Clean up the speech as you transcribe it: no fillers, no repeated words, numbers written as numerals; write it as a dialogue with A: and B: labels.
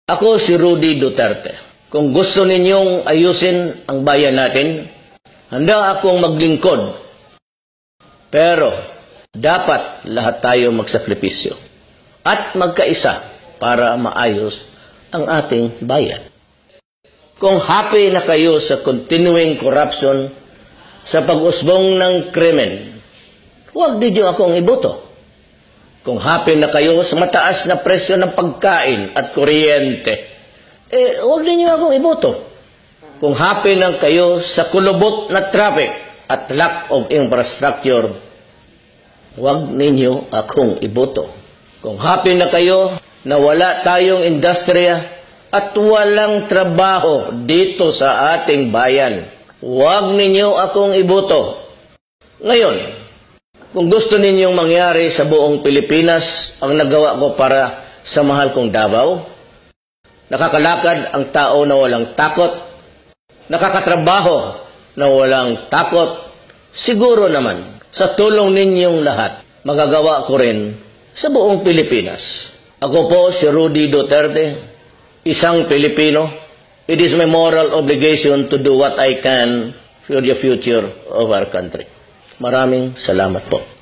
A: Ako si Rudy Duterte. Kung gusto ninyong ayusin ang bayan natin, handa akong maglingkod. Pero dapat lahat tayo magsakripisyo at magkaisa para maayos ang ating bayan. Kung happy na kayo sa continuing corruption, sa pag-usbong ng krimen, huwag ninyo akong iboto. Kung happy na kayo sa mataas na presyo ng pagkain at kuryente, huwag ninyo akong iboto. Kung happy na kayo sa kulubot na traffic at lack of infrastructure, huwag ninyo akong iboto. Kung happy na kayo na wala tayong industriya at walang trabaho dito sa ating bayan, huwag ninyo akong iboto. Ngayon, kung gusto ninyong mangyari sa buong Pilipinas ang nagawa ko para sa mahal kong Davao, nakakalakad ang tao na walang takot, nakakatrabaho na walang takot, siguro naman sa tulong ninyong lahat, magagawa ko rin sa buong Pilipinas. Ako po si Rudy Duterte, isang Pilipino. It is my moral obligation to do what I can for the future of our country. Maraming salamat po.